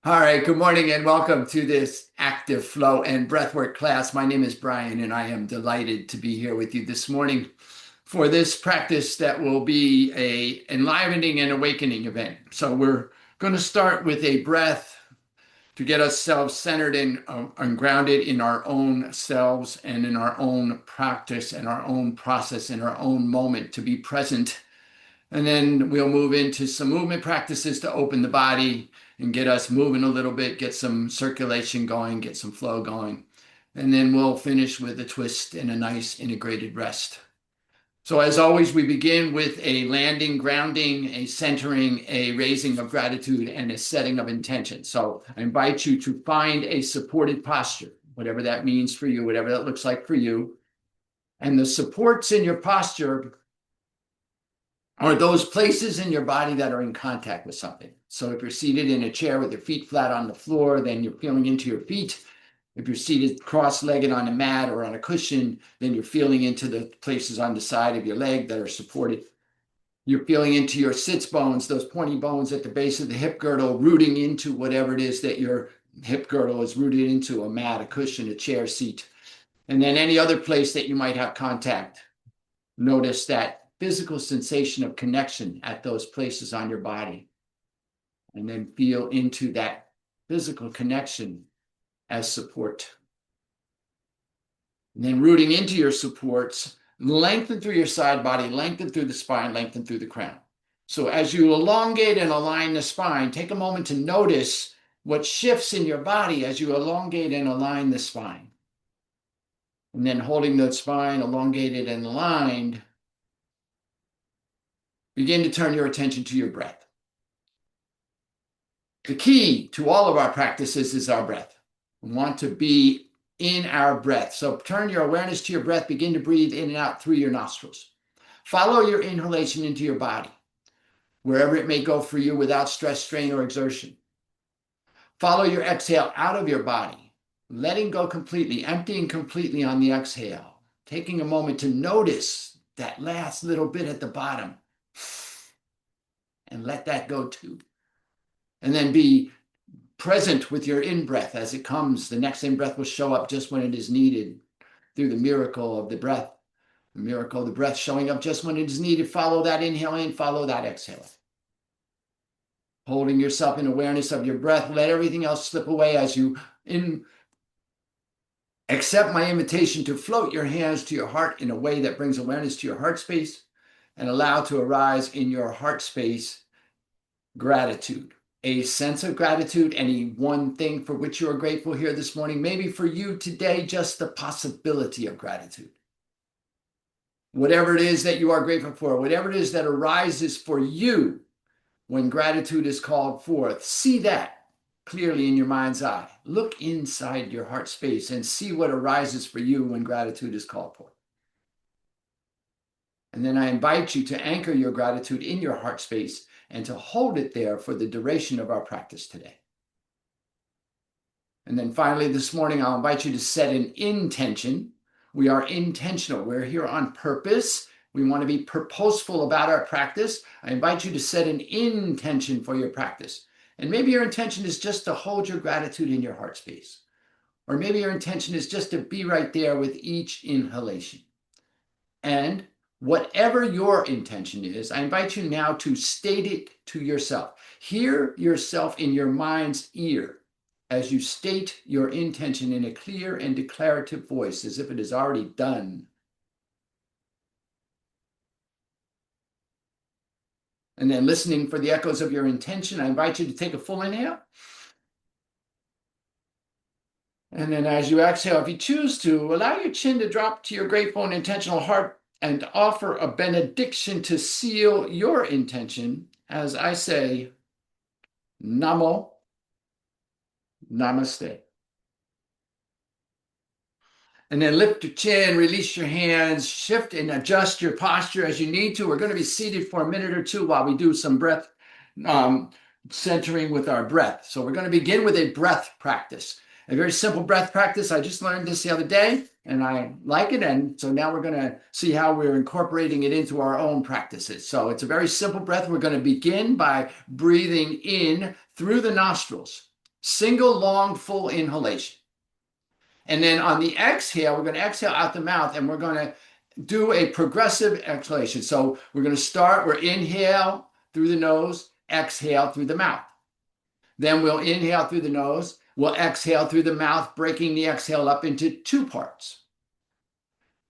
All right, good morning and welcome to this active flow and breathwork class. My name is Brian and I am delighted to be here with you this morning for this practice that will be a enlivening and awakening event. So we're going to start with a breath to get ourselves centered and grounded in our own selves and in our own practice and our own process and our own moment to be present. And then we'll move into some movement practices to open the body and get us moving a little bit, get some circulation going, get some flow going. And then we'll finish with a twist and a nice integrated rest. So as always, we begin with a landing, grounding, a centering, a raising of gratitude, and a setting of intention. So I invite you to find a supported posture, whatever that means for you, whatever that looks like for you. And the supports in your posture are those places in your body that are in contact with something. So if you're seated in a chair with your feet flat on the floor, then you're feeling into your feet. If you're seated cross-legged on a mat or on a cushion, then you're feeling into the places on the side of your leg that are supported. You're feeling into your sits bones, those pointy bones at the base of the hip girdle, rooting into whatever it is that your hip girdle is rooted into, a mat, a cushion, a chair, seat. And then any other place that you might have contact. Notice that physical sensation of connection at those places on your body. And then feel into that physical connection as support. And then rooting into your supports, lengthen through your side body, lengthen through the spine, lengthen through the crown. So as you elongate and align the spine, take a moment to notice what shifts in your body as you elongate and align the spine. And then holding the spine elongated and aligned, begin to turn your attention to your breath. The key to all of our practices is our breath. We want to be in our breath. So turn your awareness to your breath. Begin to breathe in and out through your nostrils. Follow your inhalation into your body, wherever it may go for you without stress, strain, or exertion. Follow your exhale out of your body, letting go completely, emptying completely on the exhale. Taking a moment to notice that last little bit at the bottom. And let that go too. And then be present with your in-breath as it comes. The next in-breath will show up just when it is needed through the miracle of the breath. The miracle of the breath showing up just when it is needed. Follow that inhale in, follow that exhale. Holding yourself in awareness of your breath. Let everything else slip away as you accept my invitation to float your hands to your heart in a way that brings awareness to your heart space. And allow to arise in your heart space gratitude, a sense of gratitude, any one thing for which you are grateful here this morning. Maybe for you today, just the possibility of gratitude. Whatever it is that you are grateful for, whatever it is that arises for you when gratitude is called forth, see that clearly in your mind's eye. Look inside your heart space and see what arises for you when gratitude is called forth. And then I invite you to anchor your gratitude in your heart space and to hold it there for the duration of our practice today. And then finally, this morning, I'll invite you to set an intention. We are intentional. We're here on purpose. We want to be purposeful about our practice. I invite you to set an intention for your practice. And maybe your intention is just to hold your gratitude in your heart space. Or maybe your intention is just to be right there with each inhalation. And whatever your intention is, I invite you now to state it to yourself. Hear yourself in your mind's ear as you state your intention in a clear and declarative voice, as if it is already done. And then listening for the echoes of your intention, I invite you to take a full inhale. And then as you exhale, if you choose to, allow your chin to drop to your grateful and intentional heart and offer a benediction to seal your intention as I say, Namo, Namaste. And then lift your chin, release your hands, shift and adjust your posture as you need to. We're going to be seated for a minute or two while we do some breath centering with our breath. So we're going to begin with a breath practice. A very simple breath practice. I just learned this the other day and I like it. And so now we're going to see how we're incorporating it into our own practices. So it's a very simple breath. We're going to begin by breathing in through the nostrils. Single long full inhalation. And then on the exhale, we're going to exhale out the mouth and we're going to do a progressive exhalation. So we're going to start, we're inhale through the nose, exhale through the mouth. Then we'll inhale through the nose, we'll exhale through the mouth, breaking the exhale up into two parts.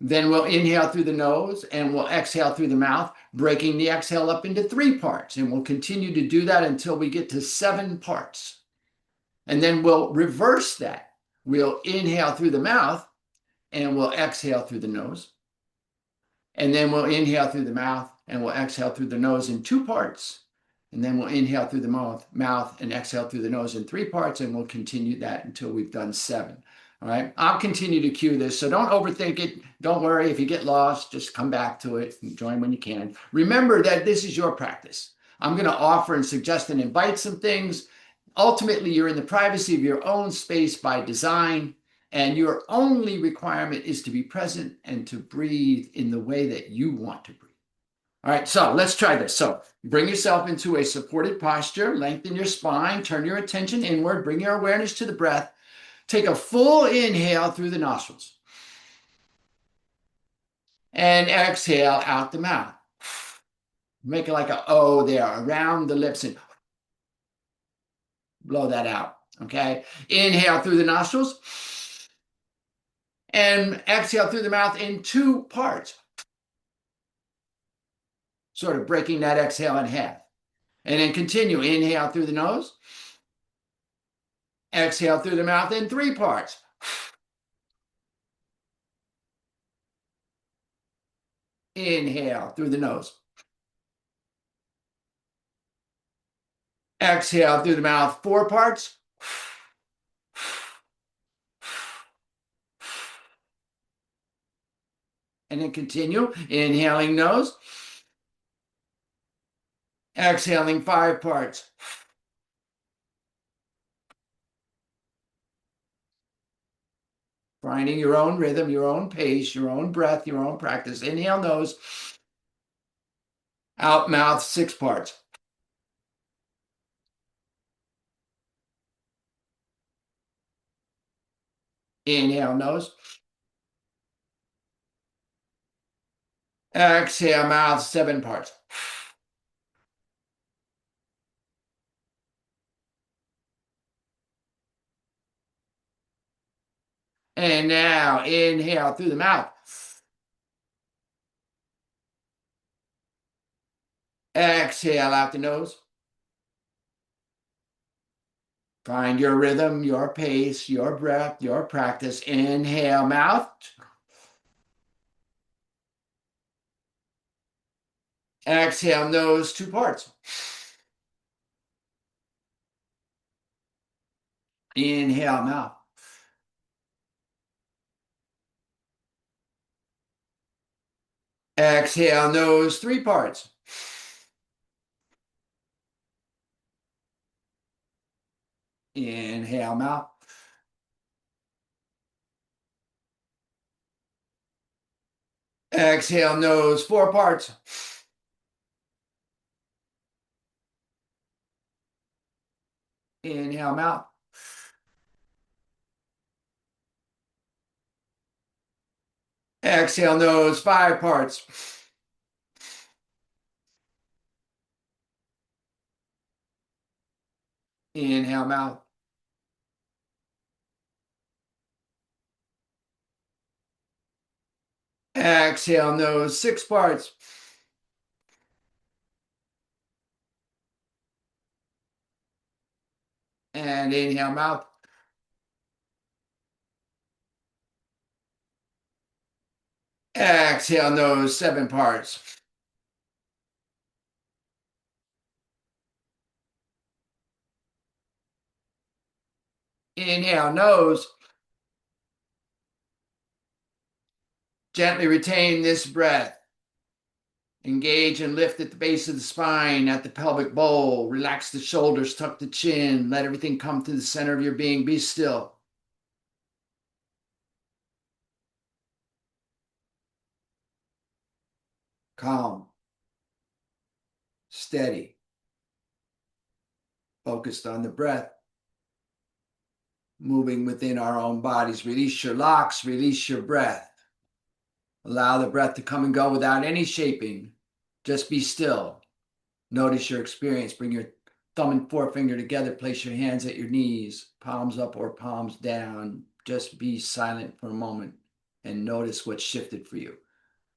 Then we'll inhale through the nose and we'll exhale through the mouth, breaking the exhale up into three parts. And we'll continue to do that until we get to 7 parts. And then we'll reverse that. We'll inhale through the mouth and we'll exhale through the nose. And then we'll inhale through the mouth and we'll exhale through the nose in 2 parts. And then we'll inhale through the mouth and exhale through the nose in 3 parts. And we'll continue that until we've done 7. All right. I'll continue to cue this. So don't overthink it. Don't worry. If you get lost, just come back to it and join when you can. Remember that this is your practice. I'm going to offer and suggest and invite some things. Ultimately, you're in the privacy of your own space by design. And your only requirement is to be present and to breathe in the way that you want to breathe. All right, so let's try this. So bring yourself into a supported posture, lengthen your spine, turn your attention inward, bring your awareness to the breath. Take a full inhale through the nostrils. And exhale out the mouth. Make it like an O there, around the lips, and blow that out, okay? Inhale through the nostrils. And exhale through the mouth in 2 parts. Sort of breaking that exhale in half. And then continue. Inhale through the nose. Exhale through the mouth in 3 parts. Inhale through the nose. Exhale through the mouth 4 parts. And then continue. Inhaling nose. Exhaling 5 parts. Finding your own rhythm, your own pace, your own breath, your own practice. Inhale nose. Out mouth 6 parts. Inhale nose. Exhale mouth 7 parts. And now inhale through the mouth. Exhale out the nose. Find your rhythm, your pace, your breath, your practice. Inhale mouth. Exhale nose 2 parts. Inhale mouth. Exhale nose 3 parts. Inhale mouth. Exhale nose 4 parts. Inhale mouth. Exhale nose 5 parts. Inhale mouth. Exhale nose 6 parts. And inhale mouth. Exhale nose 7 parts. Inhale nose. Gently retain this breath. Engage and lift at the base of the spine, at the pelvic bowl. Relax the shoulders, tuck the chin. Let everything come to the center of your being. Be still. Calm. Steady. Focused on the breath. moving within our own bodies. Release your locks, release your breath. Allow the breath to come and go without any shaping. Just be still. Notice your experience. Bring your thumb and forefinger together. Place your hands at your knees, palms up or palms down. Just be silent for a moment and notice what shifted for you.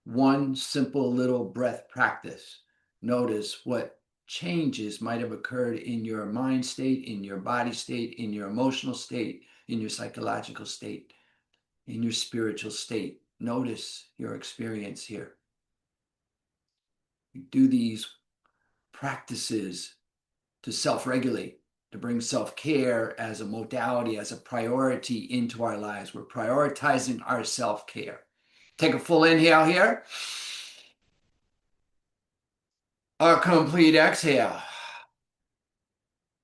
One simple little breath practice. Notice what changes might have occurred in your mind state, in your body state, in your emotional state, in your psychological state, in your spiritual state. Notice your experience here. We do these practices to self-regulate, to bring self-care as a modality, as a priority into our lives. We're prioritizing our self-care. Take a full inhale here. A complete exhale.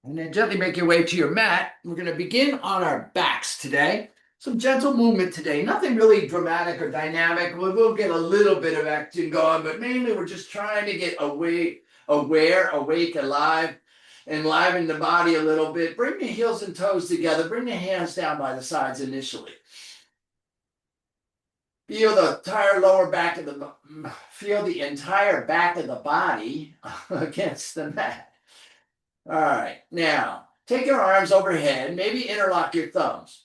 And then gently make your way to your mat. We're going to begin on our backs today. Some gentle movement today. Nothing really dramatic or dynamic. We'll get a little bit of action going, but mainly we're just trying to get awake, alive, enliven the body a little bit. Bring the heels and toes together. Bring the hands down by the sides initially. Feel the entire lower back of the entire back of the body against the mat. All right, now take your arms overhead, maybe interlock your thumbs.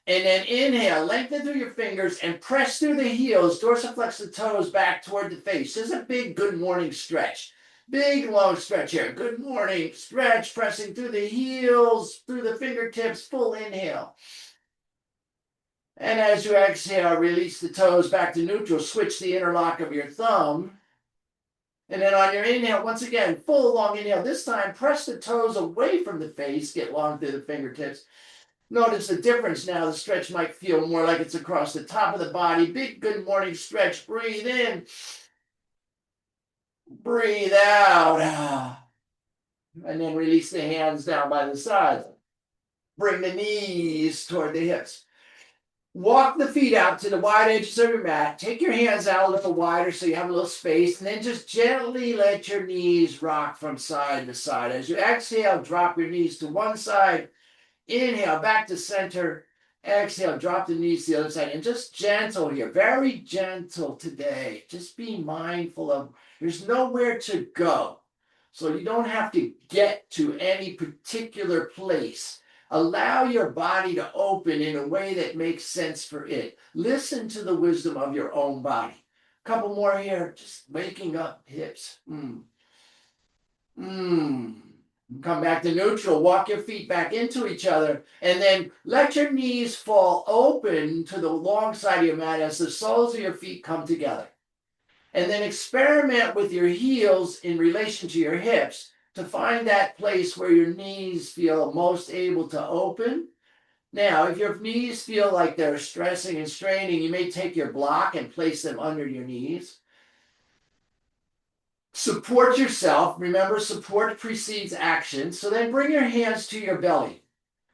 And then inhale, lengthen through your fingers and press through the heels, dorsiflex the toes back toward the face. This is a big good morning stretch. Big long stretch here. Good morning stretch, pressing through the heels, through the fingertips, full inhale. And as you exhale, release the toes back to neutral. Switch the interlock of your thumb. And then on your inhale, once again, full long inhale. This time, press the toes away from the face. Get long through the fingertips. Notice the difference now. The stretch might feel more like it's across the top of the body. Big good morning stretch. Breathe in. Breathe out. And then release the hands down by the sides. Bring the knees toward the hips. Walk the feet out to the wide edges of your mat. Take your hands out a little wider so you have a little space. And then just gently let your knees rock from side to side. As you exhale, drop your knees to one side. Inhale, back to center. Exhale, drop the knees to the other side. And just gentle here. Very gentle today. Just be mindful of there's nowhere to go. So you don't have to get to any particular place. Allow your body to open in a way that makes sense for it. Listen to the wisdom of your own body. A couple more here, just waking up hips. Come back to neutral. Walk your feet back into each other. And then let your knees fall open to the long side of your mat as the soles of your feet come together. And then experiment with your heels in relation to your hips to find that place where your knees feel most able to open. Now, if your knees feel like they're stressing and straining, you may take your block and place them under your knees. Support yourself. Remember, support precedes action. So then bring your hands to your belly,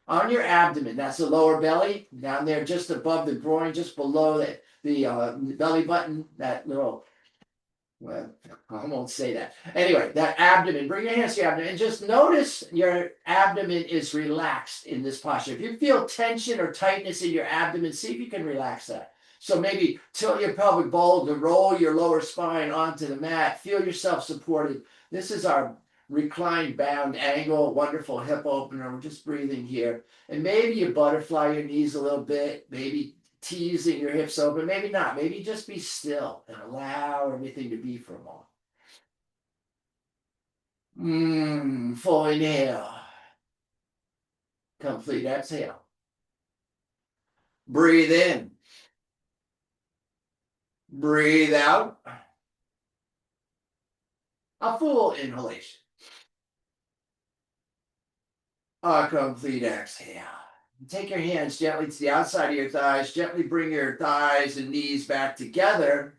on your abdomen. That's the lower belly, down there just above the groin, just below the belly button, that little... Well, I won't say that. Anyway, that abdomen, bring your hands to your abdomen and just notice your abdomen is relaxed in this posture. If you feel tension or tightness in your abdomen, see if you can relax that. So maybe tilt your pelvic bowl to roll your lower spine onto the mat. Feel yourself supported. This is our reclined bound angle, wonderful hip opener. We're just breathing here. And maybe you butterfly your knees a little bit, maybe teasing your hips open, maybe not. Maybe just be still and allow everything to be for a moment. Full inhale. Complete exhale. Breathe in. Breathe out. A full inhalation. A complete exhale. Take your hands gently to the outside of your thighs. Gently bring your thighs and knees back together.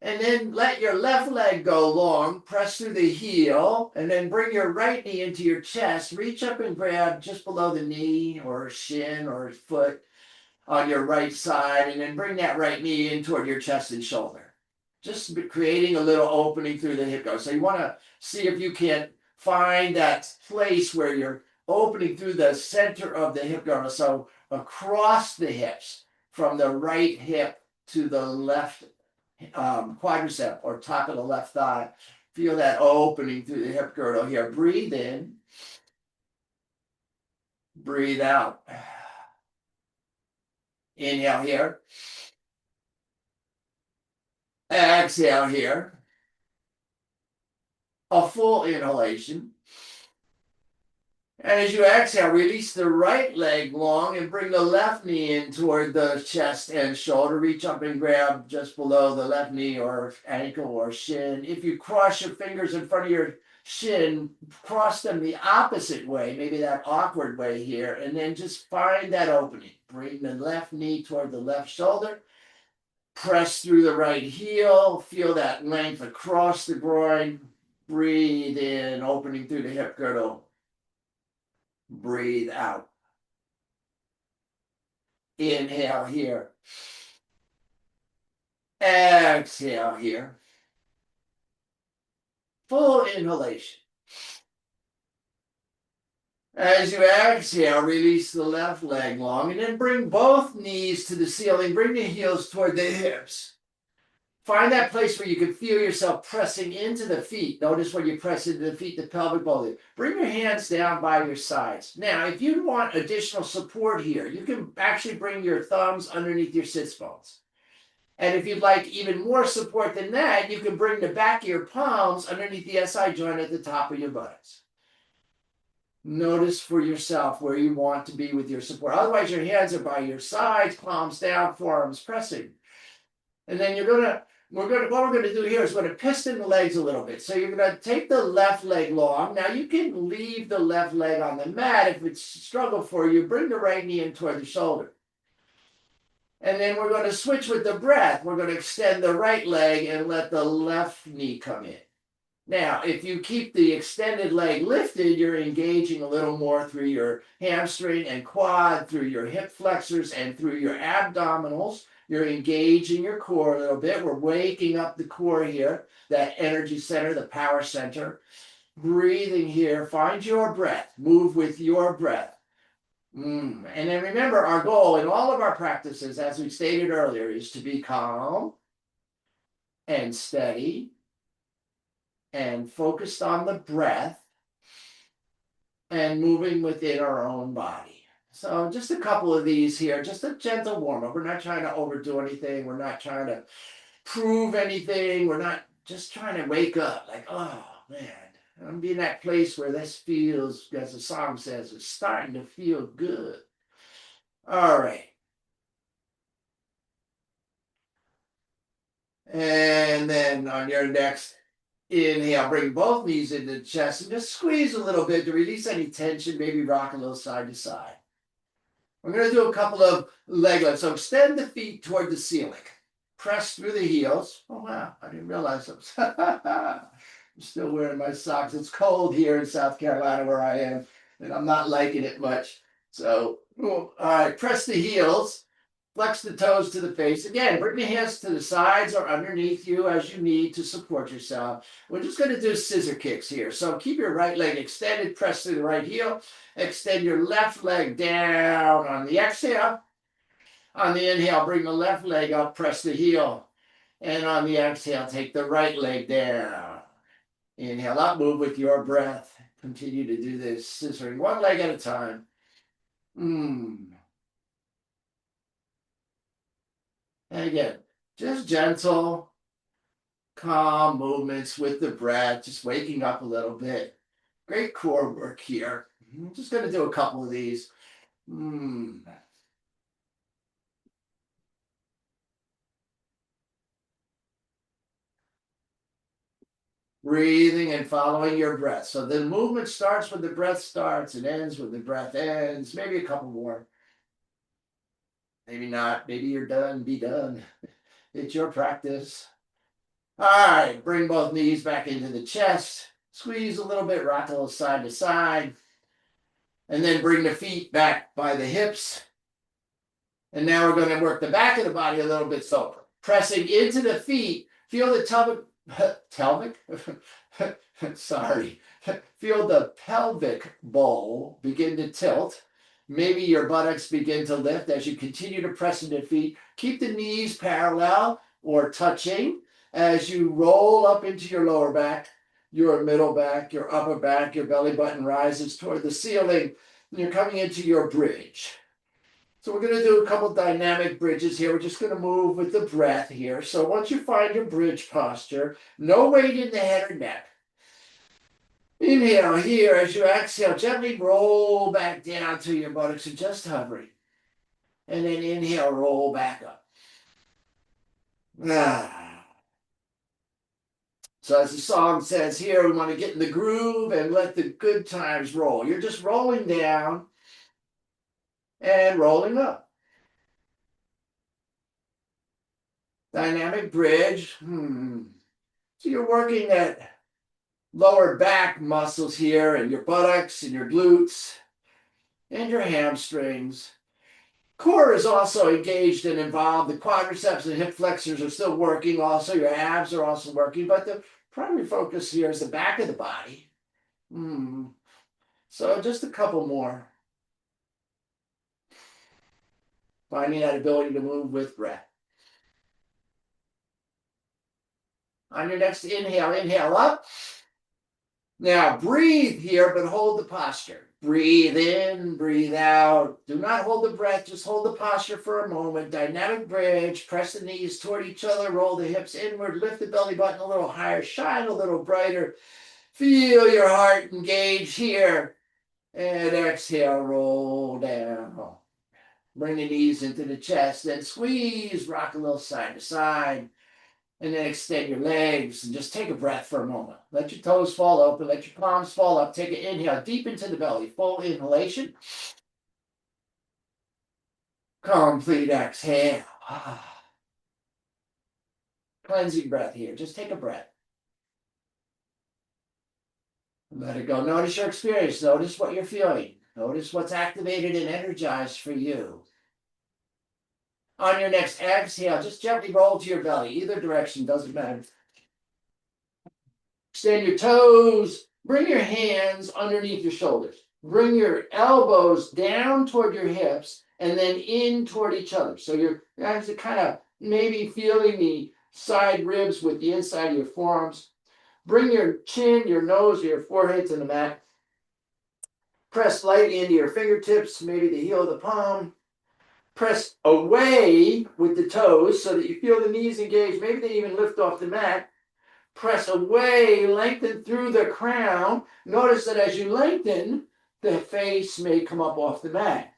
And then let your left leg go long. Press through the heel. And then bring your right knee into your chest. Reach up and grab just below the knee or shin or foot on your right side. And then bring that right knee in toward your chest and shoulder. Just creating a little opening through the hip. So you want to see if you can find that place where you're opening through the center of the hip girdle. So across the hips, from the right hip to the left quadricep or top of the left thigh. Feel that opening through the hip girdle here. Breathe in. Breathe out. Inhale here. Exhale here. A full inhalation. And as you exhale, release the right leg long and bring the left knee in toward the chest and shoulder. Reach up and grab just below the left knee or ankle or shin. If you cross your fingers in front of your shin, cross them the opposite way, maybe that awkward way here, and then just find that opening. Bring the left knee toward the left shoulder. Press through the right heel. Feel that length across the groin. Breathe in, opening through the hip girdle. Breathe out. Inhale here. Exhale here. Full inhalation. As you exhale, release the left leg long and then bring both knees to the ceiling. Bring the heels toward the hips. Find that place where you can feel yourself pressing into the feet. Notice when you press into the feet, the pelvic bone. Bring your hands down by your sides. Now, if you want additional support here, you can actually bring your thumbs underneath your sits bones. And if you'd like even more support than that, you can bring the back of your palms underneath the SI joint at the top of your buttocks. Notice for yourself where you want to be with your support. Otherwise, your hands are by your sides, palms down, forearms pressing. And then what we're going to do here is we're going to piston the legs a little bit. So you're going to take the left leg long. Now you can leave the left leg on the mat if it's a struggle for you. Bring the right knee in toward the shoulder. And then we're going to switch with the breath. We're going to extend the right leg and let the left knee come in. Now, if you keep the extended leg lifted, you're engaging a little more through your hamstring and quad, through your hip flexors and through your abdominals. You're engaging your core a little bit. We're waking up the core here, that energy center, the power center. Breathing here. Find your breath. Move with your breath. And then remember, our goal in all of our practices, as we stated earlier, is to be calm and steady and focused on the breath and moving within our own body. So just a couple of these here, just a gentle warm-up. We're not trying to overdo anything. We're not trying to prove anything. We're not just trying to wake up like, oh, man, I'm in that place where this feels, as the song says, it's starting to feel good. All right. And then on your next inhale, bring both knees into the chest and just squeeze a little bit to release any tension, maybe rock a little side to side. We're going to do a couple of leg lifts. So extend the feet toward the ceiling. Press through the heels. Oh, wow. I didn't realize it. I'm still wearing my socks. It's cold here in South Carolina where I am, and I'm not liking it much. So, all right, press the heels. Flex the toes to the face. Again, bring the hands to the sides or underneath you as you need to support yourself. We're just going to do scissor kicks here. So keep your right leg extended, press through the right heel. Extend your left leg down on the exhale. On the inhale, bring the left leg up, press the heel. And on the exhale, take the right leg down. Inhale up, move with your breath. Continue to do this, scissoring one leg at a time. And again, just gentle, calm movements with the breath, just waking up a little bit. Great core work here. I'm just going to do a couple of these. Breathing and following your breath. So the movement starts when the breath starts and ends when the breath ends. Maybe a couple more. Maybe not. Maybe you're done. Be done. It's your practice. All right. Bring both knees back into the chest. Squeeze a little bit. Rock a little side to side. And then bring the feet back by the hips. And now we're going to work the back of the body a little bit. So pressing into the feet. Feel the pelvic, sorry, feel the pelvic bowl begin to tilt. Maybe your buttocks begin to lift as you continue to press into feet. Keep the knees parallel or touching as you roll up into your lower back, your middle back, your upper back, your belly button rises toward the ceiling. And you're coming into your bridge. So we're going to do a couple dynamic bridges here. We're just going to move with the breath here. So once you find your bridge posture, no weight in the head or neck. Inhale here. As you exhale, gently roll back down to your buttocks and just hovering. And then inhale, roll back up. So as the song says here, we want to get in the groove and let the good times roll. You're just rolling down and rolling up. Dynamic bridge. So you're working that lower back muscles here and your buttocks and your glutes and your hamstrings. Core is also engaged and involved. The quadriceps and hip flexors are still working also. Your abs are also working, but the primary focus here is the back of the body. So just a couple more. Finding that ability to move with breath. On your next inhale, inhale up. Now breathe here, but hold the posture. Breathe in, breathe out. Do not hold the breath, just hold the posture for a moment. Dynamic bridge, press the knees toward each other, roll the hips inward, lift the belly button a little higher, shine a little brighter. Feel your heart engage here. And exhale, roll down. Bring the knees into the chest, then squeeze, rock a little side to side. And then extend your legs and just take a breath for a moment. Let your toes fall open. Let your palms fall up. Take an inhale deep into the belly. Full inhalation. Complete exhale. Cleansing breath here. Just take a breath. Let it go. Notice your experience. Notice what you're feeling. Notice what's activated and energized for you. On your next exhale, just gently roll to your belly. Either direction, doesn't matter. Extend your toes. Bring your hands underneath your shoulders. Bring your elbows down toward your hips and then in toward each other. So you're actually kind of maybe feeling the side ribs with the inside of your forearms. Bring your chin, your nose, your forehead to the mat. Press lightly into your fingertips, maybe the heel of the palm. Press away with the toes so that you feel the knees engaged. Maybe they even lift off the mat. Press away, lengthen through the crown. Notice that as you lengthen, the face may come up off the mat.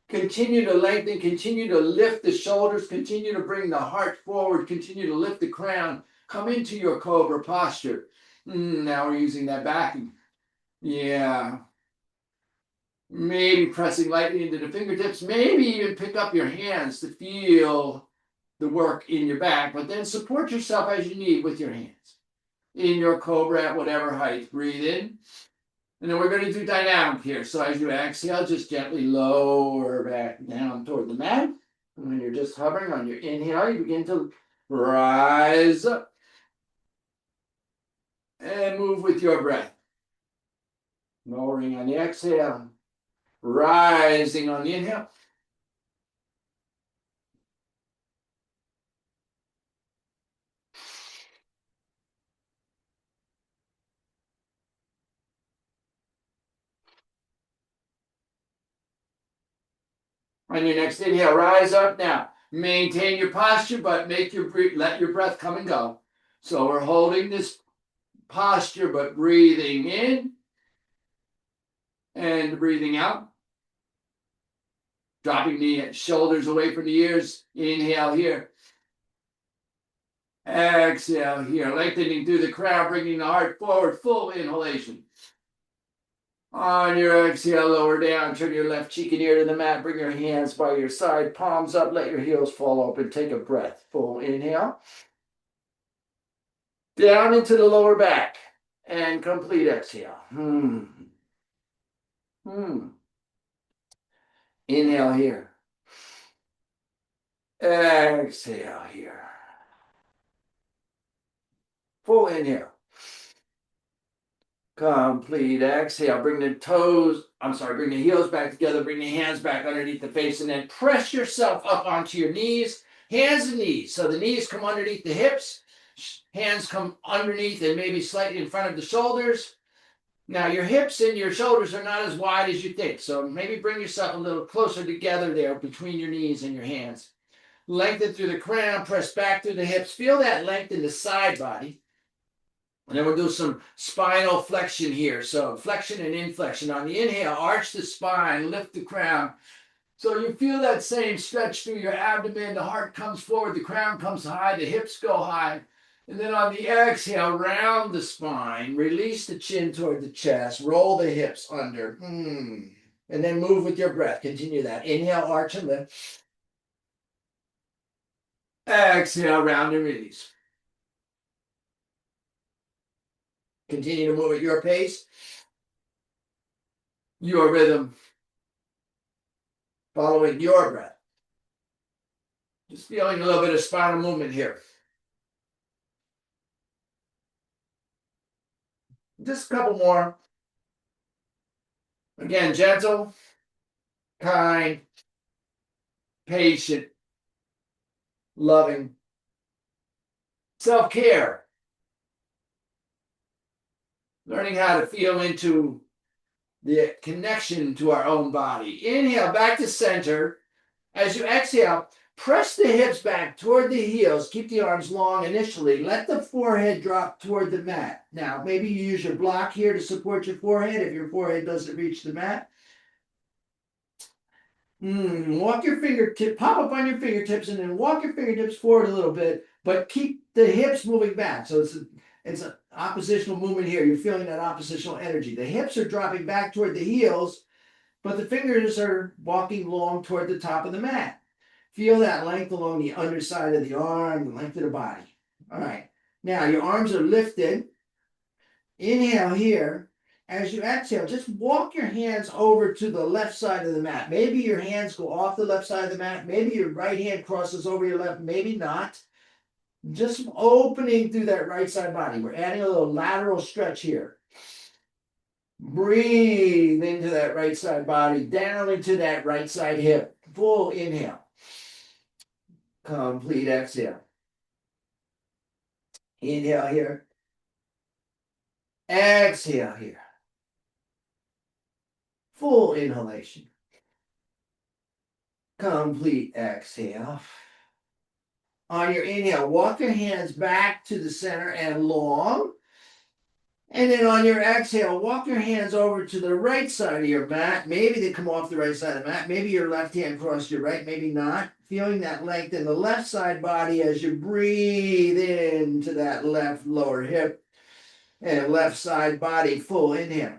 Continue to lengthen, continue to lift the shoulders, continue to bring the heart forward, continue to lift the crown. Come into your cobra posture. Now we're using that backing. Yeah. Maybe pressing lightly into the fingertips, maybe even pick up your hands to feel the work in your back, but then support yourself as you need with your hands. In your cobra at whatever height. Breathe in. And then we're going to do dynamic here. So as you exhale, just gently lower back down toward the mat. And when you're just hovering on your inhale, you begin to rise up and move with your breath. Lowering on the exhale. Rising on the inhale. On your next inhale, rise up now. Maintain your posture, but let your breath come and go. So we're holding this posture, but breathing in and breathing out. Dropping the shoulders away from the ears. Inhale here. Exhale here. Lengthening through the crown, bringing the heart forward. Full inhalation. On your exhale, lower down. Turn your left cheek and ear to the mat. Bring your hands by your side. Palms up. Let your heels fall open. Take a breath. Full inhale. Down into the lower back. And complete exhale. Inhale here. Exhale here. Full inhale. Complete exhale. Bring the heels back together. Bring the hands back underneath the face and then press yourself up onto your knees, hands and knees. So the knees come underneath the hips, hands come underneath and maybe slightly in front of the shoulders. Now your hips and your shoulders are not as wide as you think. So maybe bring yourself a little closer together there between your knees and your hands. Lengthen through the crown, press back through the hips. Feel that length in the side body. And then we'll do some spinal flexion here. So flexion and inflection. On the inhale, arch the spine, lift the crown. So you feel that same stretch through your abdomen. The heart comes forward, the crown comes high, the hips go high. And then on the exhale, round the spine, release the chin toward the chest, roll the hips under. And then move with your breath. Continue that. Inhale, arch and lift. Exhale, round and release. Continue to move at your pace, your rhythm, following your breath. Just feeling a little bit of spinal movement here. Just a couple more. Again, gentle, kind, patient, loving. Self-care. Learning how to feel into the connection to our own body. Inhale, back to center. As you exhale, press the hips back toward the heels. Keep the arms long initially. Let the forehead drop toward the mat. Now, maybe you use your block here to support your forehead if your forehead doesn't reach the mat. Walk your fingertip, pop up on your fingertips, and then walk your fingertips forward a little bit, but keep the hips moving back. So it's an oppositional movement here. You're feeling that oppositional energy. The hips are dropping back toward the heels, but the fingers are walking long toward the top of the mat. Feel that length along the underside of the arm, the length of the body. All right. Now your arms are lifted. Inhale here. As you exhale, just walk your hands over to the left side of the mat. Maybe your hands go off the left side of the mat. Maybe your right hand crosses over your left. Maybe not. Just opening through that right side body. We're adding a little lateral stretch here. Breathe into that right side body, down into that right side hip. Full inhale. Complete exhale. Inhale here. Exhale here. Full inhalation. Complete exhale. On your inhale, walk your hands back to the center and long. And then on your exhale, walk your hands over to the right side of your mat. Maybe they come off the right side of the mat. Maybe your left hand crosses your right, maybe not. Feeling that length in the left side body as you breathe into that left lower hip and left side body. Full inhale.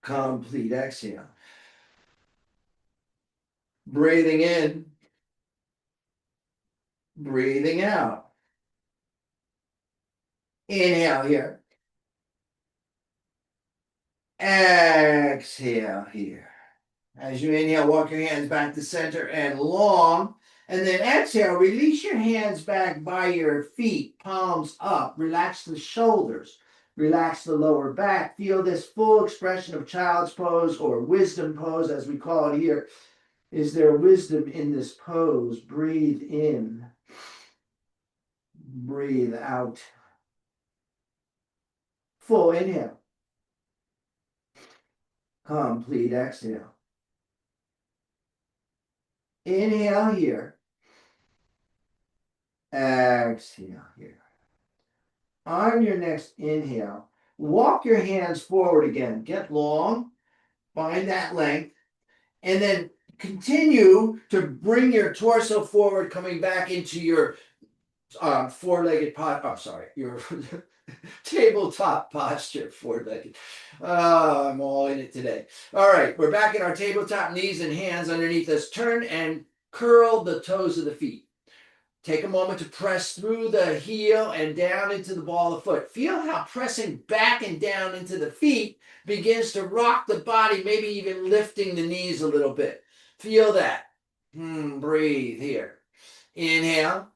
Complete exhale. Breathing in. Breathing out. Inhale here. Exhale here. As you inhale, walk your hands back to center and long. And then exhale, release your hands back by your feet, palms up. Relax the shoulders. Relax the lower back. Feel this full expression of child's pose or wisdom pose, as we call it here. Is there wisdom in this pose? Breathe in. Breathe out. Full inhale. Complete exhale. Inhale here. Exhale here. On your next inhale, walk your hands forward again. Get long. Find that length. And then continue to bring your torso forward, coming back into your four-legged your tabletop posture, four-legged. I'm all in it today. All right, we're back in our tabletop, knees and hands underneath us. Turn and curl the toes of the feet. Take a moment to press through the heel and down into the ball of the foot. Feel how pressing back and down into the feet begins to rock the body, maybe even lifting the knees a little bit. Feel that. Breathe here. Inhale.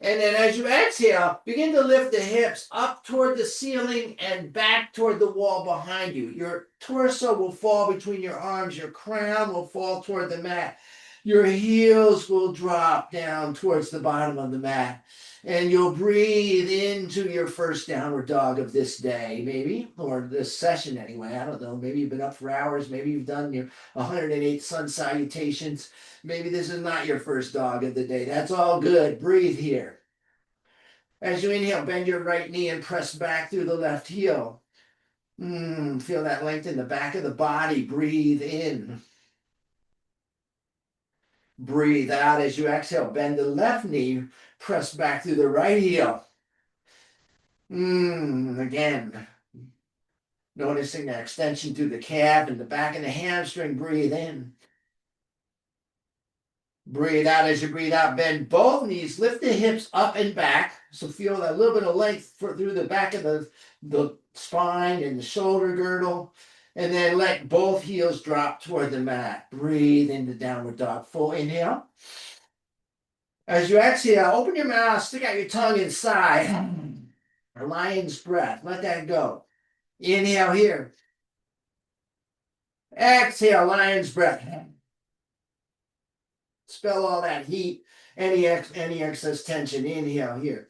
And then as you exhale, begin to lift the hips up toward the ceiling and back toward the wall behind you. Your torso will fall between your arms. Your crown will fall toward the mat. Your heels will drop down towards the bottom of the mat. And you'll breathe into your first downward dog of this day, maybe, or this session anyway. I don't know. Maybe you've been up for hours. Maybe you've done your 108 sun salutations. Maybe this is not your first dog of the day. That's all good. Breathe here. As you inhale, bend your right knee and press back through the left heel. Feel that length in the back of the body. Breathe in. Breathe out as you exhale. Bend the left knee. Press back through the right heel. Again. Noticing that extension through the calf and the back of the hamstring. Breathe in. Breathe out as you breathe out. Bend both knees. Lift the hips up and back. So feel a little bit of length through the back of the spine and the shoulder girdle. And then let both heels drop toward the mat. Breathe into downward dog. Full inhale. As you exhale, open your mouth, stick out your tongue inside. A lion's breath. Let that go. Inhale here. Exhale, lion's breath. Expel all that heat, any excess tension. Inhale here.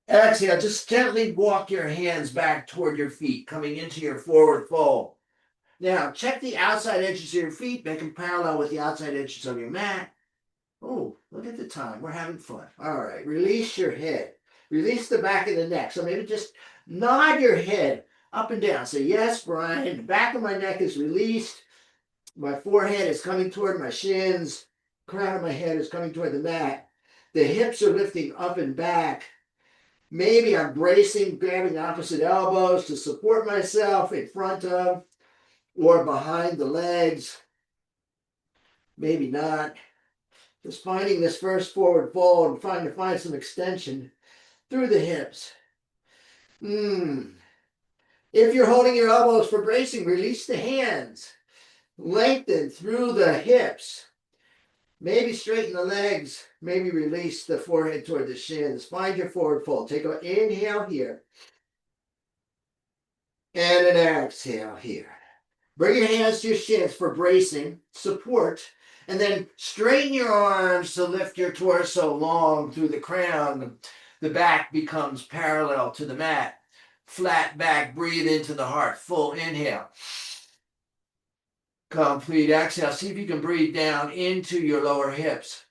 Exhale, just gently walk your hands back toward your feet, coming into your forward fold. Now, check the outside edges of your feet, make them parallel with the outside edges of your mat. Oh, look at the time. We're having fun. All right, release your head. Release the back of the neck. So maybe just nod your head up and down. Say, yes, Brian, the back of my neck is released. My forehead is coming toward my shins. Crown of my head is coming toward the mat. The hips are lifting up and back. Maybe I'm bracing, grabbing opposite elbows to support myself in front of or behind the legs. Maybe not. Just finding this first forward fold and trying to find some extension through the hips. If you're holding your elbows for bracing, release the hands. Lengthen through the hips. Maybe straighten the legs. Maybe release the forehead toward the shins. Find your forward fold. Take an inhale here. And an exhale here. Bring your hands to your shins for bracing, support, and then straighten your arms to lift your torso long through the crown. The back becomes parallel to the mat. Flat back, breathe into the heart. Full inhale. Complete exhale. See if you can breathe down into your lower hips.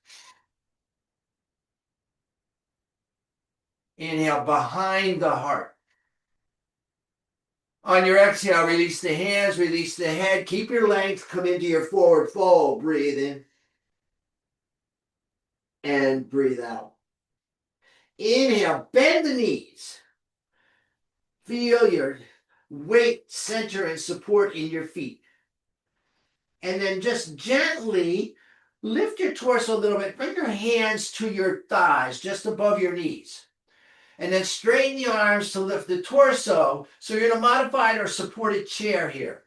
Inhale behind the heart. On your exhale, release the hands, release the head. Keep your length. Come into your forward fold. Breathe in. And breathe out. Inhale, bend the knees. Feel your weight, center, and support in your feet. And then just gently lift your torso a little bit. Bring your hands to your thighs, just above your knees. And then straighten the arms to lift the torso. So you're in a modified or supported chair here.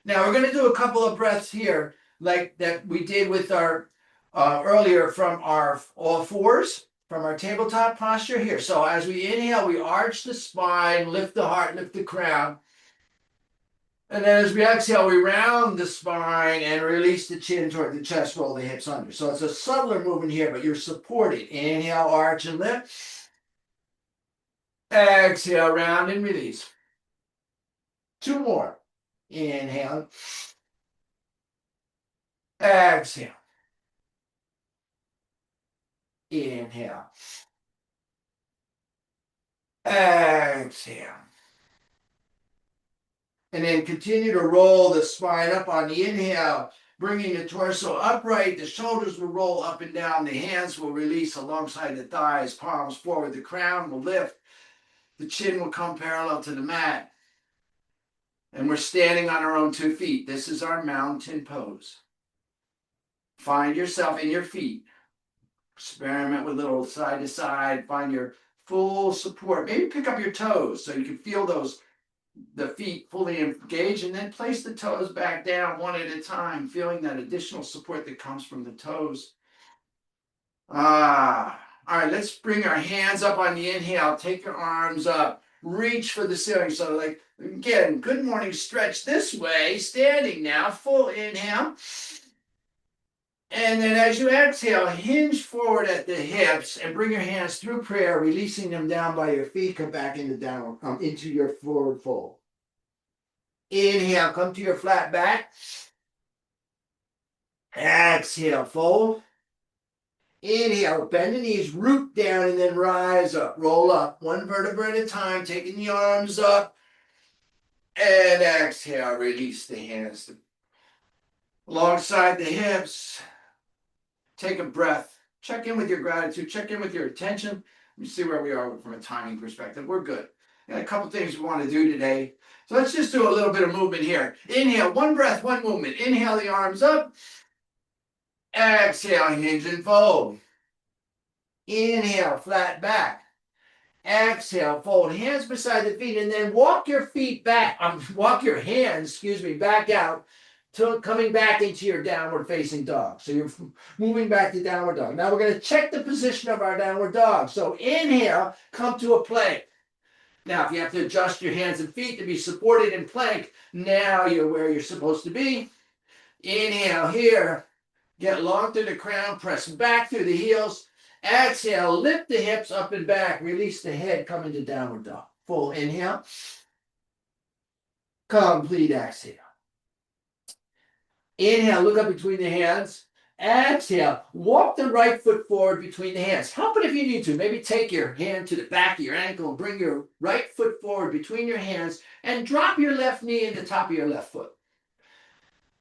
Now we're going to do a couple of breaths here, like that we did with our earlier from our all fours, from our tabletop posture here. So as we inhale, we arch the spine, lift the heart, lift the crown. And then as we exhale, we round the spine and release the chin toward the chest, roll the hips under. So it's a subtler movement here, but you're supported. Inhale, arch and lift. Exhale, round and release. Two more. Inhale. Exhale. Inhale. Exhale. And then continue to roll the spine up on the inhale, bringing the torso upright. The shoulders will roll up and down. The hands will release alongside the thighs, palms forward. The crown will lift. The chin will come parallel to the mat. And we're standing on our own 2 feet. This is our mountain pose. Find yourself in your feet. Experiment with a little side to side. Find your full support. Maybe pick up your toes so you can feel the feet fully engaged, and then place the toes back down one at a time, feeling that additional support that comes from the toes. All right, let's bring our hands up on the inhale. Take your arms up. Reach for the ceiling. So like, again, good morning stretch this way. Standing now, full inhale. And then as you exhale, hinge forward at the hips and bring your hands through prayer, releasing them down by your feet. Come back into downward, come into your forward fold. Inhale, come to your flat back. Exhale, fold. Inhale, bend the knees, root down, and then rise up. Roll up, one vertebra at a time, taking the arms up. And exhale, release the hands alongside the hips. Take a breath. Check in with your gratitude. Check in with your attention. Let me see where we are from a timing perspective. We're good. Got a couple things we want to do today. So let's just do a little bit of movement here. Inhale, one breath, one movement. Inhale the arms up. Exhale, hinge and fold. Inhale, flat back. Exhale, fold hands beside the feet, and then walk your feet back, walk your hands, back out, to coming back into your downward facing dog. So you're moving back to downward dog. Now we're going to check the position of our downward dog. So inhale, come to a plank. Now, if you have to adjust your hands and feet to be supported in plank, now you're where you're supposed to be. Inhale here, get long through the crown, press back through the heels. Exhale, lift the hips up and back, release the head, come into downward dog. Full inhale. Complete exhale. Inhale, look up between the hands. Exhale, walk the right foot forward between the hands. Help it if you need to. Maybe take your hand to the back of your ankle and bring your right foot forward between your hands and drop your left knee in the top of your left foot.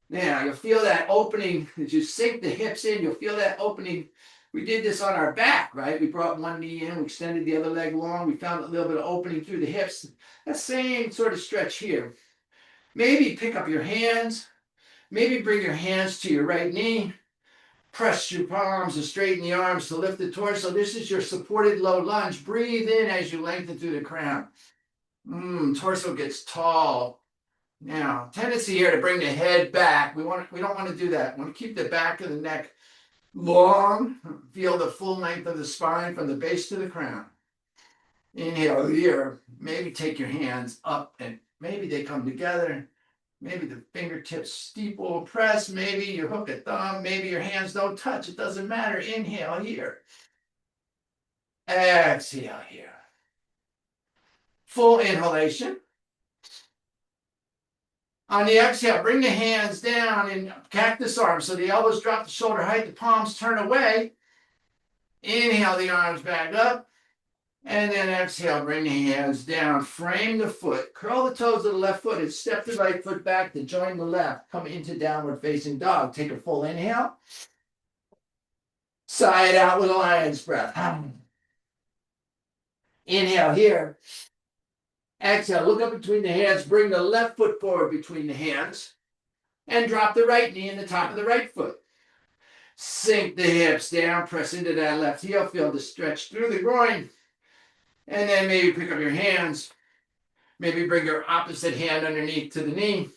Now, you'll feel that opening as you sink the hips in. You'll feel that opening. We did this on our back, right? We brought one knee in, we extended the other leg long. We found a little bit of opening through the hips. That same sort of stretch here. Maybe pick up your hands. Maybe bring your hands to your right knee. Press your palms and straighten the arms to lift the torso. This is your supported low lunge. Breathe in as you lengthen through the crown. Torso gets tall. Now, tendency here to bring the head back. We don't want to do that. We want to keep the back of the neck long. Feel the full length of the spine from the base to the crown. Inhale here. Maybe take your hands up and maybe they come together. Maybe the fingertips steeple press. Maybe you hook a thumb. Maybe your hands don't touch. It doesn't matter. Inhale here. Exhale here. Full inhalation. On the exhale, bring the hands down in cactus arms. So the elbows drop to shoulder height, the palms turn away. Inhale the arms back up. And then exhale, bring the hands down. Frame the foot. Curl the toes of the left foot and step the right foot back to join the left. Come into downward facing dog. Take a full inhale. Sigh it out with a lion's breath. Inhale here. Exhale, look up between the hands, bring the left foot forward between the hands, and drop the right knee in the top of the right foot. Sink the hips down, press into that left heel, feel the stretch through the groin, and then maybe pick up your hands, maybe bring your opposite hand underneath to the knee,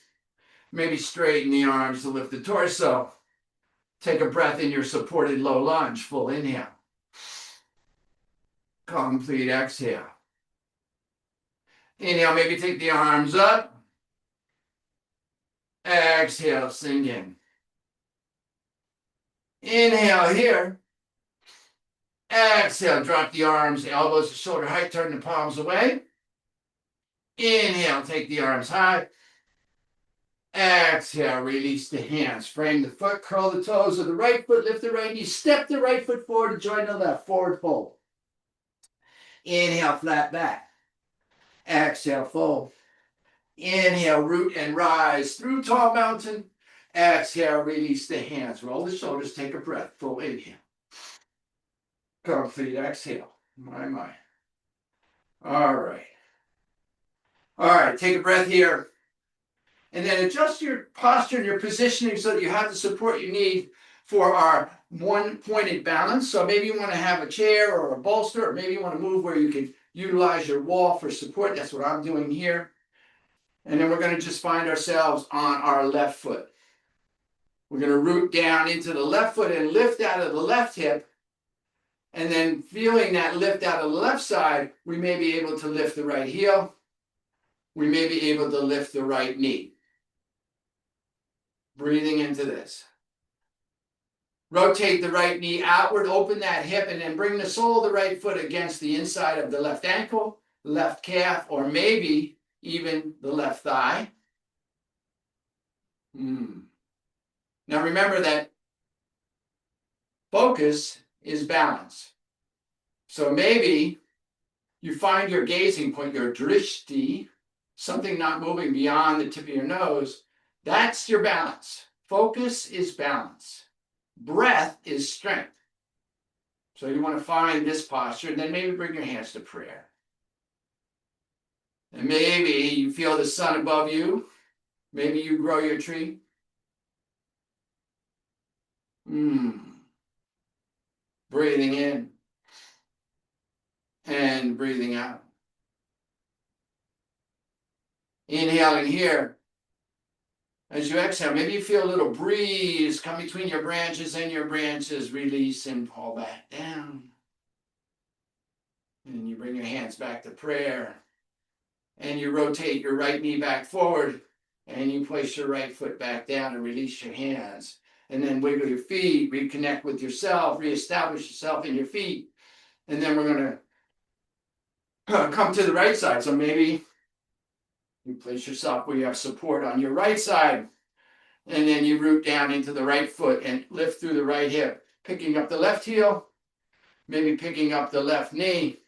maybe straighten the arms to lift the torso. Take a breath in your supported low lunge, full inhale. Complete exhale. Inhale, maybe take the arms up. Exhale, sink in. Inhale here. Exhale, drop the arms, elbows to shoulder height, turn the palms away. Inhale, take the arms high. Exhale, release the hands. Frame the foot, curl the toes of the right foot, lift the right knee, step the right foot forward to join the left, forward fold. Inhale, flat back. Exhale, fold. Inhale, root and rise through tall mountain. Exhale, release the hands. Roll the shoulders, take a breath. Full inhale. Complete exhale. My. All right. All right, take a breath here. And then adjust your posture and your positioning so that you have the support you need for our one-pointed balance. So maybe you want to have a chair or a bolster, or maybe you want to move where you can utilize your wall for support. That's what I'm doing here. And then we're going to just find ourselves on our left foot. We're going to root down into the left foot and lift out of the left hip. And then feeling that lift out of the left side, we may be able to lift the right heel. We may be able to lift the right knee. Breathing into this. Rotate the right knee outward, open that hip, and then bring the sole of the right foot against the inside of the left ankle, left calf, or maybe even the left thigh. Now remember that focus is balance. So maybe you find your gazing point, your drishti, something not moving beyond the tip of your nose. That's your balance. Focus is balance. Breath is strength. So you want to find this posture, and then maybe bring your hands to prayer. And maybe you feel the sun above you. Maybe you grow your tree. Breathing in and breathing out. Inhaling here. As you exhale, maybe you feel a little breeze come between your branches and your branches. Release and pull back down. And you bring your hands back to prayer. And you rotate your right knee back forward. And you place your right foot back down and release your hands. And then wiggle your feet, reconnect with yourself, reestablish yourself in your feet. And then we're going to come to the right side. So maybe you place yourself where you have support on your right side. And then you root down into the right foot and lift through the right hip, picking up the left heel, maybe picking up the left knee.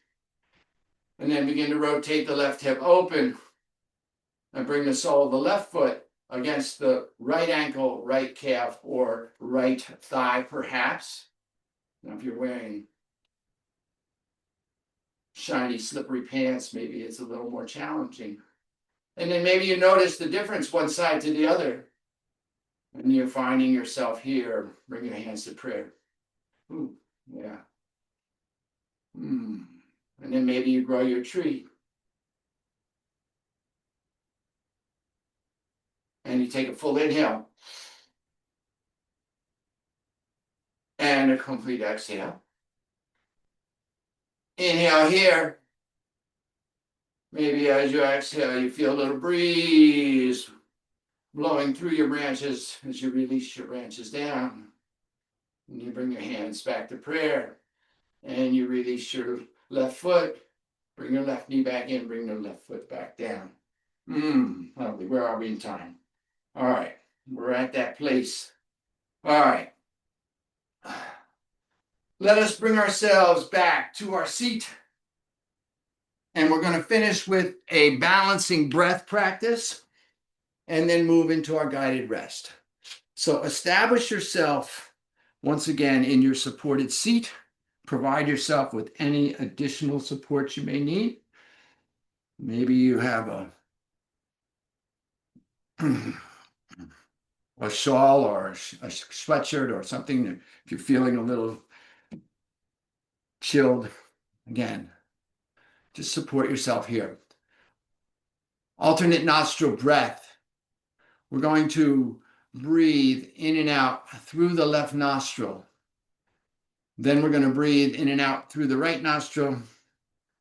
And then begin to rotate the left hip open and bring the sole of the left foot against the right ankle, right calf, or right thigh, perhaps. Now, if you're wearing shiny, slippery pants, maybe it's a little more challenging. And then maybe you notice the difference one side to the other. And you're finding yourself here. Bring your hands to prayer. Ooh, yeah. And then maybe you grow your tree. And you take a full inhale. And a complete exhale. Inhale here. Maybe as you exhale, you feel a little breeze blowing through your branches as you release your branches down. And you bring your hands back to prayer. And you release your left foot. Bring your left knee back in. Bring the left foot back down. Lovely. Where are we in time? All right. We're at that place. All right. Let us bring ourselves back to our seat. And we're going to finish with a balancing breath practice and then move into our guided rest. So establish yourself once again in your supported seat. Provide yourself with any additional support you may need. Maybe you have a shawl or a sweatshirt or something. If you're feeling a little chilled, again, just support yourself here. Alternate nostril breath. We're going to breathe in and out through the left nostril. Then we're going to breathe in and out through the right nostril.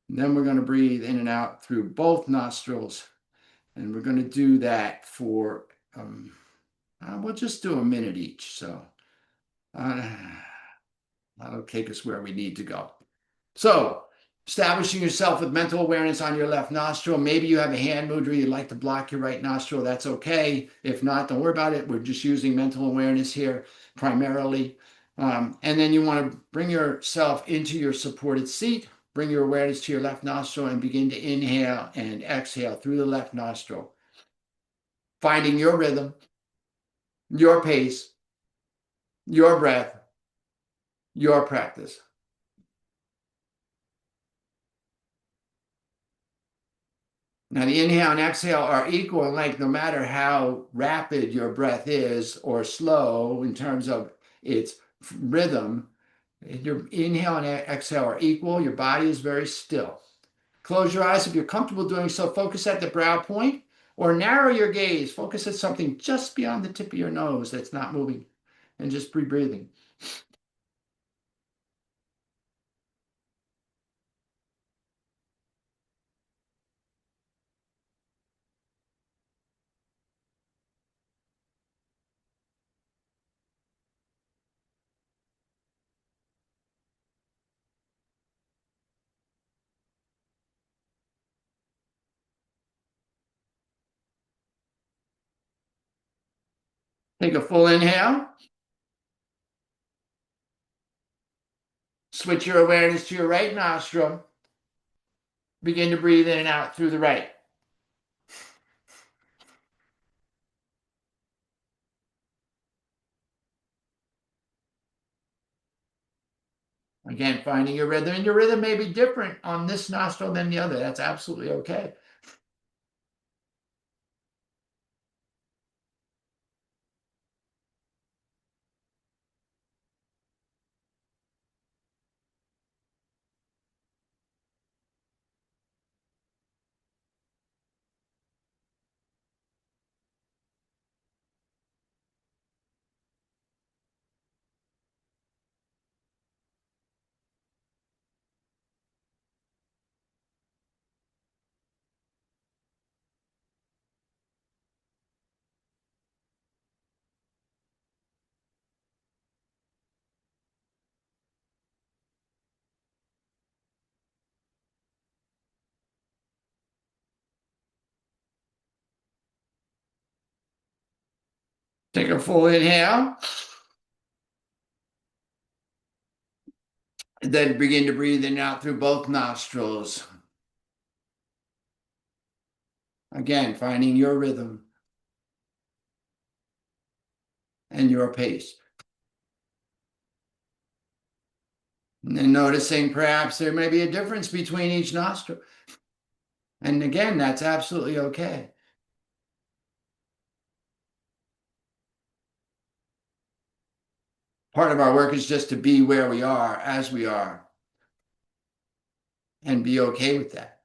Then we're going to breathe in and out through both nostrils. And we're going to do that for, we'll just do a minute each. So that'll take us where we need to go. So establishing yourself with mental awareness on your left nostril. Maybe you have a hand mudra, you'd like to block your right nostril. That's okay. If not, don't worry about it. We're just using mental awareness here primarily. And then you want to bring yourself into your supported seat. Bring your awareness to your left nostril and begin to inhale and exhale through the left nostril. Finding your rhythm, your pace, your breath, your practice. Now, the inhale and exhale are equal in length no matter how rapid your breath is or slow in terms of its rhythm. Your inhale and exhale are equal. Your body is very still. Close your eyes if you're comfortable doing so. Focus at the brow point or narrow your gaze. Focus at something just beyond the tip of your nose that's not moving and just breathing. Take a full inhale. Switch your awareness to your right nostril. Begin to breathe in and out through the right. Again, finding your rhythm. And your rhythm may be different on this nostril than the other. That's absolutely okay. Take a full inhale. Then begin to breathe in and out through both nostrils. Again, finding your rhythm and your pace. And then noticing perhaps there may be a difference between each nostril. And again, that's absolutely okay. Part of our work is just to be where we are, as we are, and be okay with that.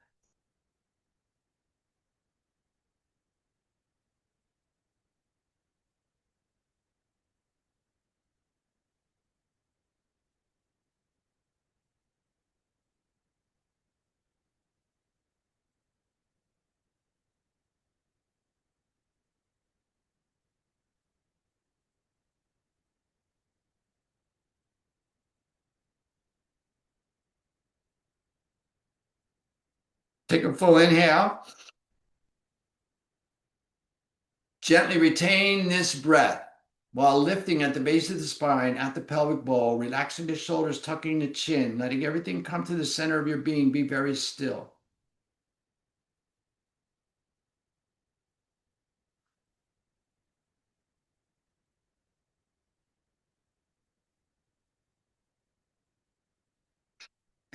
Take a full inhale. Gently retain this breath while lifting at the base of the spine, at the pelvic bowl, relaxing the shoulders, tucking the chin, letting everything come to the center of your being. Be very still.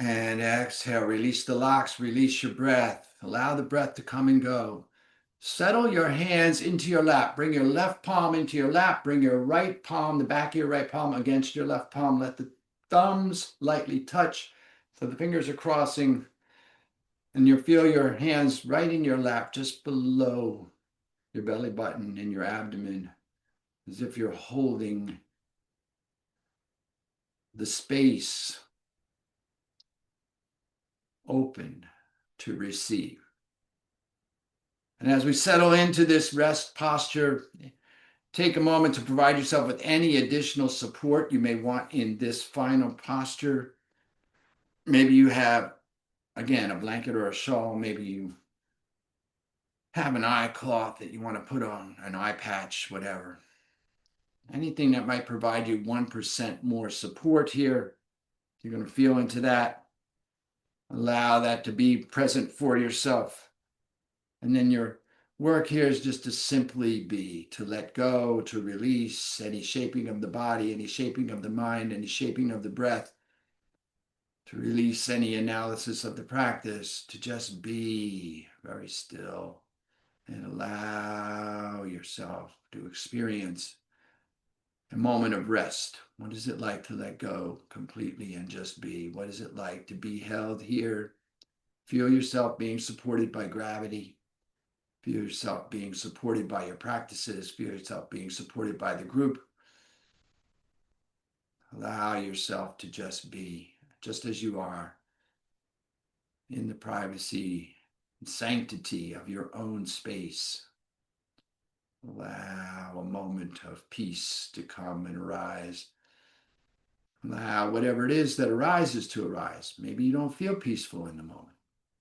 And exhale, release the locks, release your breath. Allow the breath to come and go. Settle your hands into your lap. Bring your left palm into your lap. Bring your right palm, the back of your right palm against your left palm. Let the thumbs lightly touch so the fingers are crossing. And you feel your hands right in your lap, just below your belly button and your abdomen, as if you're holding the space open to receive. And as we settle into this rest posture, take a moment to provide yourself with any additional support you may want in this final posture. Maybe you have, again, a blanket or a shawl. Maybe you have an eye cloth that you want to put on, an eye patch, whatever. Anything that might provide you 1% more support here. You're going to feel into that. Allow that to be present for yourself. And then your work here is just to simply be, to let go, to release any shaping of the body, any shaping of the mind, any shaping of the breath, to release any analysis of the practice, to just be very still and allow yourself to experience a moment of rest. What is it like to let go completely and just be? What is it like to be held here? Feel yourself being supported by gravity. Feel yourself being supported by your practices. Feel yourself being supported by the group. Allow yourself to just be, just as you are, in the privacy and sanctity of your own space. Allow a moment of peace to come and arise. Allow whatever it is that arises to arise. Maybe you don't feel peaceful in the moment.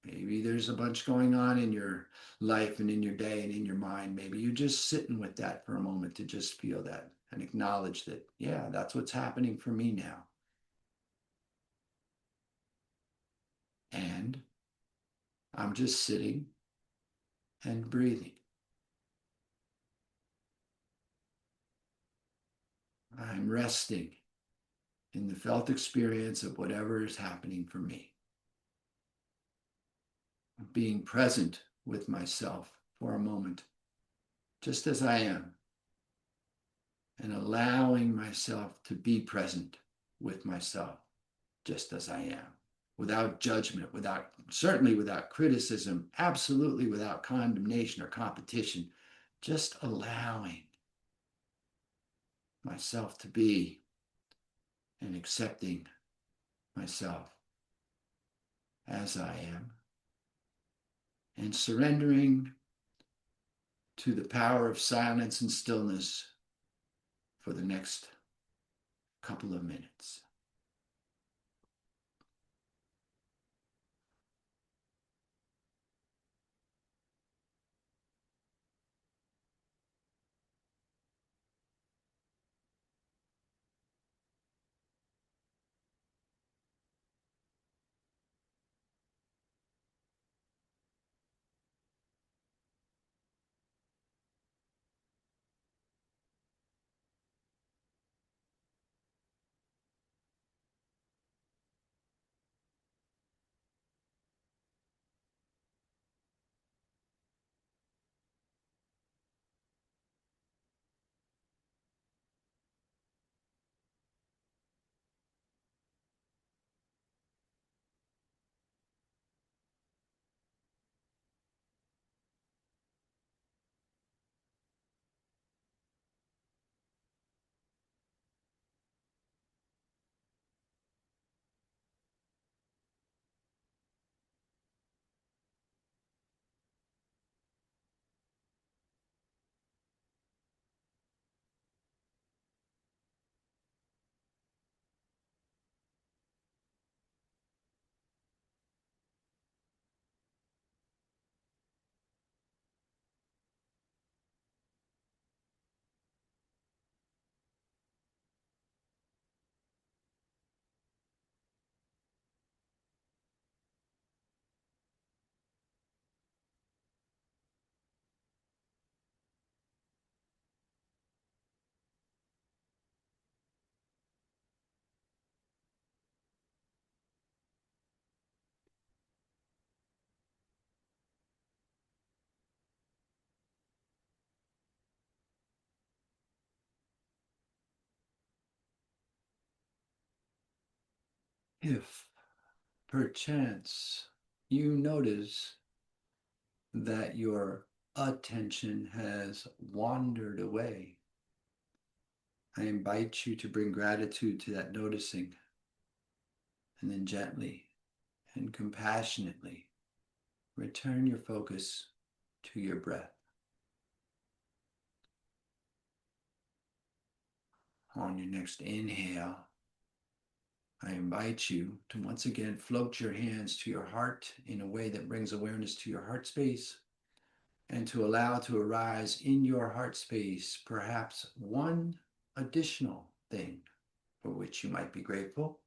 Maybe there's a bunch going on in your life and in your day and in your mind. Maybe you're just sitting with that for a moment to just feel that and acknowledge that, yeah, that's what's happening for me now. And I'm just sitting and breathing. I'm resting in the felt experience of whatever is happening for me. Being present with myself for a moment, just as I am, and allowing myself to be present with myself, just as I am, without judgment, certainly without criticism, absolutely without condemnation or competition, just allowing myself to be and accepting myself as I am, and surrendering to the power of silence and stillness for the next couple of minutes. If perchance you notice that your attention has wandered away, I invite you to bring gratitude to that noticing, and then gently and compassionately return your focus to your breath. On your next inhale, I invite you to once again float your hands to your heart in a way that brings awareness to your heart space, and to allow to arise in your heart space perhaps one additional thing for which you might be grateful.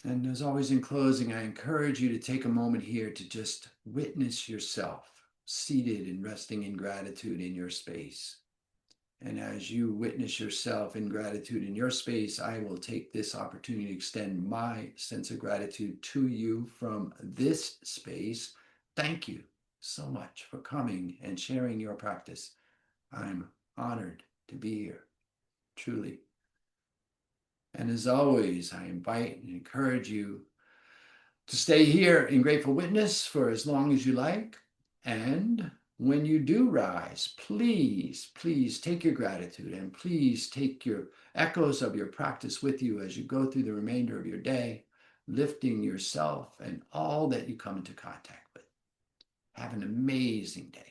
And as always, in closing, I encourage you to take a moment here to just witness yourself seated and resting in gratitude in your space. And as you witness yourself in gratitude in your space, I will take this opportunity to extend my sense of gratitude to you from this space. Thank you so much for coming and sharing your practice. I'm honored to be here, truly. And as always, I invite and encourage you to stay here in grateful witness for as long as you like. And when you do rise, please, please take your gratitude and please take your echoes of your practice with you as you go through the remainder of your day, lifting yourself and all that you come into contact with. Have an amazing day.